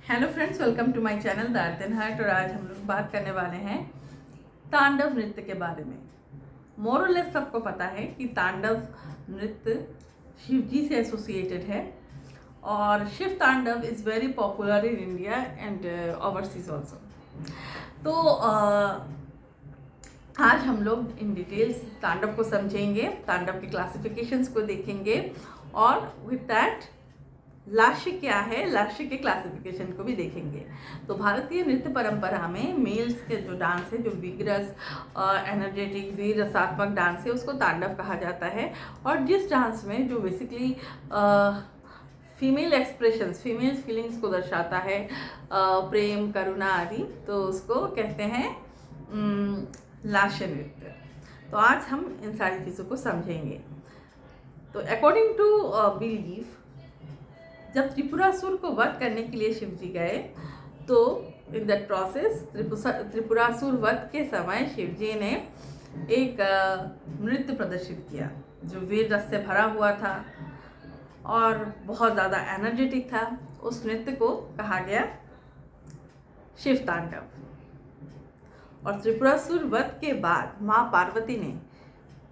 Hello friends, welcome to my channel the earth and heart. और आज हम लोग बात करने वाले हैं तांडव नृत्य के बारे में। मोर और लेस सबको पता है कि तांडव नृत्य शिव जी से एसोसिएटेड है और शिव तांडव is very popular in India and overseas also. तो आज हम लोग इन डिटेल्स तांडव को समझेंगे, तांडव के क्लासिफिकेशंस को देखेंगे और विद दैट लास्य क्या है, लास्य के क्लासिफिकेशन को भी देखेंगे। तो भारतीय नृत्य परंपरा में मेल्स के जो डांस है, जो विग्रस एनर्जेटिक वीर रसात्मक डांस है, उसको तांडव कहा जाता है। और जिस डांस में जो basically female expressions, female feelings को दर्शाता है, प्रेम करुणा आदि, तो उसको कहते हैं लास्य नृत्य। तो आज हम इन सारी चीज़ों को समझेंगे। तो अकॉर्डिंग टू बिलीफ, जब त्रिपुरासुर को वध करने के लिए शिव जी गए, तो इन दैट प्रोसेस त्रिपुरासुर वध के समय शिव जी ने एक नृत्य प्रदर्शित किया जो वीर रस से भरा हुआ था और बहुत ज़्यादा एनर्जेटिक था। उस नृत्य को कहा गया शिव तांडव। और त्रिपुरासुर वध के बाद माँ पार्वती ने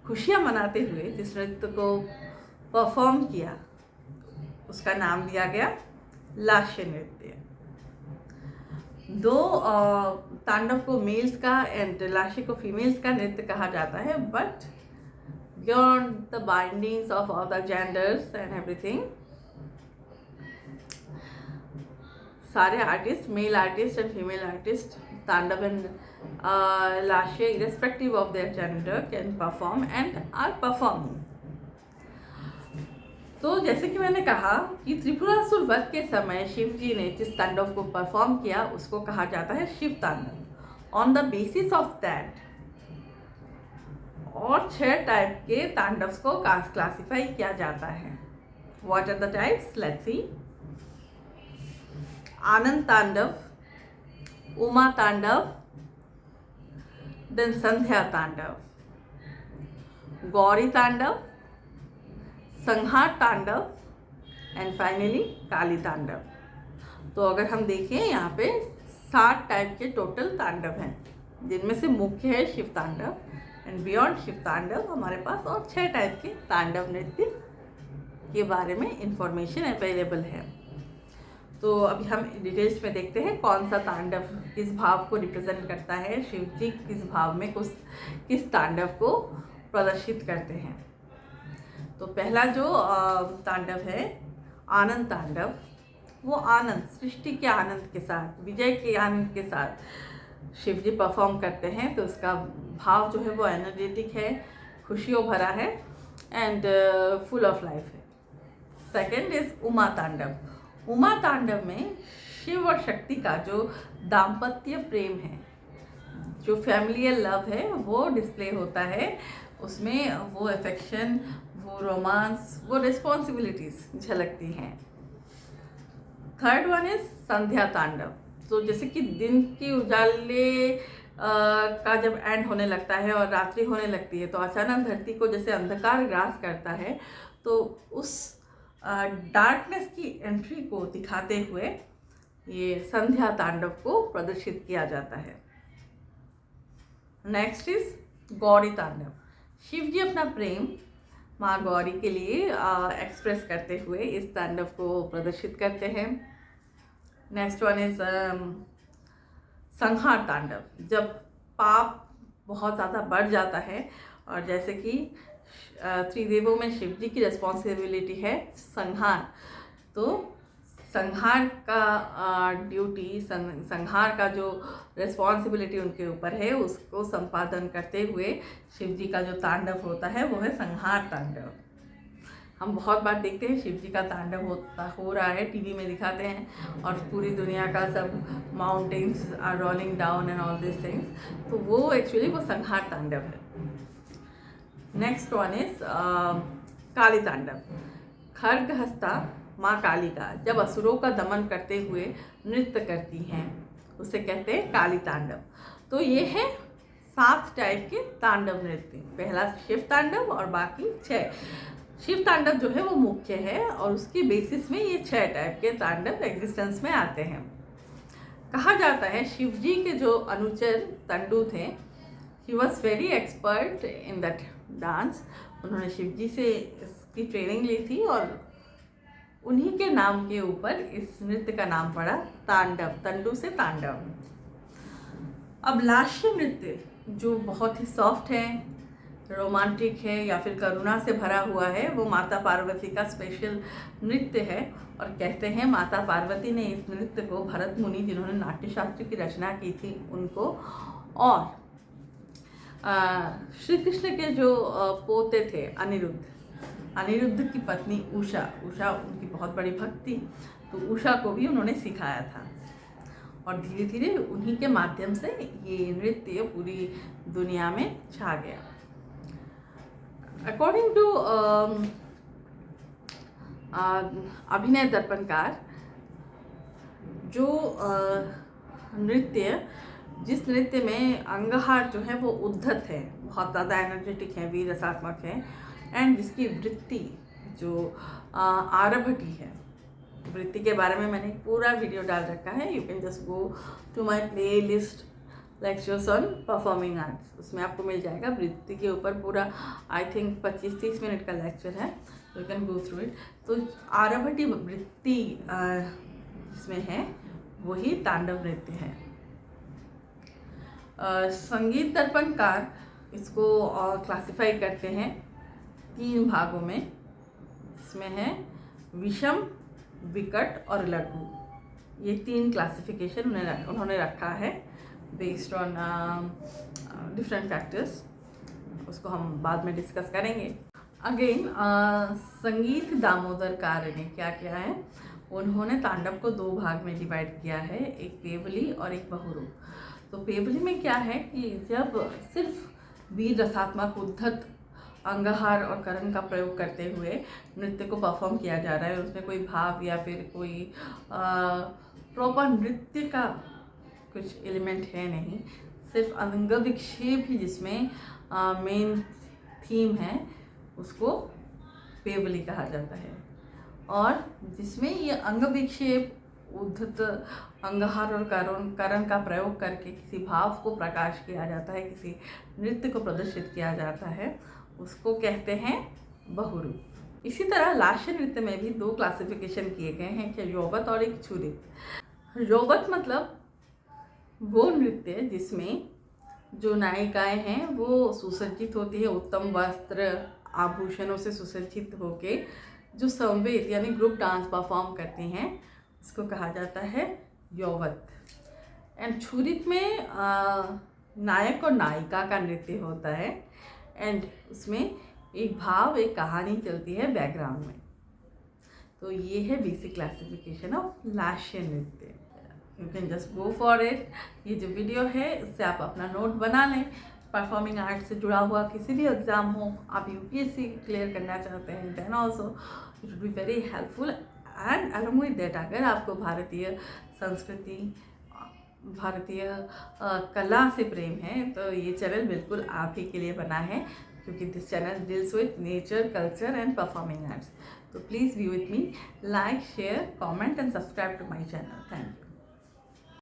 खुशियाँ मनाते हुए जिस नृत्य को परफॉर्म किया, उसका नाम दिया गया लास्य नृत्य। दो तांडव को मेल्स का एंड लास्य को फीमेल्स का नृत्य कहा जाता है, but beyond the bindings of all the genders and everything, सारे artist, male artist and female artist, tandav and lasya irrespective of their gender can perform and are performing. तो जैसे कि मैंने कहा कि त्रिपुरासुर वध के समय शिव जी ने जिस तांडव को परफॉर्म किया उसको कहा जाता है शिव तांडव। On the basis of that और 6 टाइप के तांडव्स को क्लासिफाई किया जाता है। What are the types? Let's see. Anand tandav, Uma तांडव, देन संध्या तांडव, गौरी तांडव, संहार तांडव एंड फाइनली काली तांडव। तो अगर हम देखें, यहाँ पे 7 टाइप के टोटल तांडव हैं, जिनमें से मुख्य है शिव तांडव एंड बियॉन्ड शिव तांडव हमारे पास और 6 टाइप के तांडव नृत्य के बारे में इंफॉर्मेशन अवेलेबल है। तो अभी हम डिटेल्स में देखते हैं कौन सा तांडव किस भाव को रिप्रेजेंट करता है, शिव जी किस भाव में किस तांडव को प्रदर्शित करते हैं। तो पहला जो तांडव है आनंद तांडव, वो आनंद, सृष्टि के आनंद के साथ, विजय के आनंद के साथ शिव जी परफॉर्म करते हैं। तो उसका भाव जो है वो एनर्जेटिक है, खुशियों भरा है एंड फुल ऑफ लाइफ है। सेकंड इज उमा तांडव। उमा तांडव में शिव और शक्ति का जो दाम्पत्य प्रेम है, जो फैमिलियल लव है, वो डिस्प्ले होता है। उसमें वो अफेक्शन, वो रोमांस, वो रिस्पॉन्सिबिलिटीज झलकती हैं। थर्ड वन इज संध्या तांडव। तो जैसे कि दिन की उजाले का जब एंड होने लगता है और रात्रि होने लगती है, तो अचानक धरती को जैसे अंधकार ग्रास करता है, तो उस डार्कनेस की एंट्री को दिखाते हुए ये संध्या तांडव को प्रदर्शित किया जाता है। नेक्स्ट इज गौरी तांडव। शिव जी अपना प्रेम माँ गौरी के लिए एक्सप्रेस करते हुए इस तांडव को प्रदर्शित करते हैं। नेक्स्ट वन इज संहार तांडव। जब पाप बहुत ज़्यादा बढ़ जाता है और जैसे कि त्रिदेवों में शिव जी की रिस्पॉन्सिबिलिटी है संहार, तो संहार का ड्यूटी, संहार का जो रिस्पॉन्सिबिलिटी उनके ऊपर है, उसको संपादन करते हुए शिव जी का जो तांडव होता है वो है संहार तांडव। हम बहुत बार देखते हैं शिव जी का तांडव हो रहा है, टीवी में दिखाते हैं और पूरी दुनिया का सब mountains are rolling down and all this things, तो वो एक्चुअली वो संहार तांडव है। नेक्स्ट वन इज काली तांडव। खड्ग हस्ता माँ काली का जब असुरों का दमन करते हुए नृत्य करती हैं, उसे कहते हैं काली तांडव। तो ये है 7 टाइप के तांडव नृत्य। पहला शिव तांडव और बाकी 6। शिव तांडव जो है वो मुख्य है और उसकी बेसिस में ये 6 टाइप के तांडव एग्जिस्टेंस में आते हैं। कहा जाता है शिव जी के जो अनुचर तंडू थे, he was very expert in that dance. उन्होंने शिव जी से इसकी ट्रेनिंग ली थी और उन्हीं के नाम के ऊपर इस नृत्य का नाम पड़ा तांडव, तंडू से तांडव। अब लास्य नृत्य जो बहुत ही सॉफ्ट है, रोमांटिक है या फिर करुणा से भरा हुआ है, वो माता पार्वती का स्पेशल नृत्य है। और कहते हैं माता पार्वती ने इस नृत्य को भरत मुनि, जिन्होंने नाट्यशास्त्र की रचना की थी, उनको, और श्री कृष्ण के जो पोते थे अनिरुद्ध की पत्नी उषा उनकी बहुत बड़ी भक्त थी, तो उषा को भी उन्होंने सिखाया था। और धीरे धीरे उन्हीं के माध्यम से ये नृत्य पूरी दुनिया में छा गया। अकॉर्डिंग टू अभिनय दर्पणकार, जो जिस नृत्य में अंगहार जो है वो उद्धत है, बहुत ज़्यादा एनर्जेटिक है, वीर रसात्मक है, एंड जिसकी वृत्ति जो आरभटी है, वृत्ति के बारे में मैंने पूरा वीडियो डाल रखा है। You can just go to my playlist lectures on performing arts, उसमें आपको मिल जाएगा। वृत्ति के ऊपर पूरा आई थिंक 25-30 मिनट का लेक्चर है, you can go through it. तो आरभटी वृत्ति जिसमें है वही तांडव नृत्य है। संगीत दर्पणकार इसको क्लासिफाई करते हैं 3 भागों में। इसमें है विषम, विकट और लघु, ये 3 क्लासिफिकेशन उन्होंने रखा है बेस्ड ऑन डिफरेंट फैक्टर्स। उसको हम बाद में डिस्कस करेंगे। अगेन संगीत दामोदरकार ने क्या किया है, उन्होंने तांडव को 2 भाग में डिवाइड किया है, एक पेवली और एक बहुरू। तो पेवली में क्या है कि जब सिर्फ वीर रसात्मक उद्धत अंगहार और करण का प्रयोग करते हुए नृत्य को परफॉर्म किया जा रहा है, और उसमें कोई भाव या फिर कोई प्रॉपर नृत्य का कुछ एलिमेंट है नहीं, सिर्फ अंग विक्षेप ही जिसमें मेन थीम है, उसको पेवली कहा जाता है। और जिसमें ये अंग विक्षेप, उद्धत, अंगहार और करण का प्रयोग करके किसी भाव को प्रकाश किया जाता है, किसी नृत्य को प्रदर्शित किया जाता है, उसको कहते हैं बहुरू। इसी तरह लास्य नृत्य में भी 2 क्लासिफिकेशन किए गए हैं, कि यौवत और एक छुरित। यौवत मतलब वो नृत्य जिसमें जो नायिकाएं हैं वो सुसज्जित होती है, उत्तम वस्त्र आभूषणों से सुसज्जित होके जो संवेद यानी ग्रुप डांस परफॉर्म करती हैं, इसको कहा जाता है यौवत। एंड छुरित में नायक और नायिका का नृत्य होता है, एंड उसमें एक भाव, एक कहानी चलती है बैकग्राउंड में। तो ये है बेसिक क्लासिफिकेशन ऑफ लास्य नृत्य। You can just go for it. ये जो वीडियो है इससे आप अपना नोट बना लें। परफॉर्मिंग आर्ट से जुड़ा हुआ किसी भी एग्ज़ाम हो, आप यूपीएससी क्लियर करना चाहते हैं, then also it will be very helpful. And along with that, अगर आपको भारतीय संस्कृति, भारतीय कला से प्रेम है, तो ये चैनल बिल्कुल आप ही के लिए बना है, क्योंकि this channel deals with nature, culture and performing arts. तो please view with me, like, share, comment and subscribe to my channel. Thank you.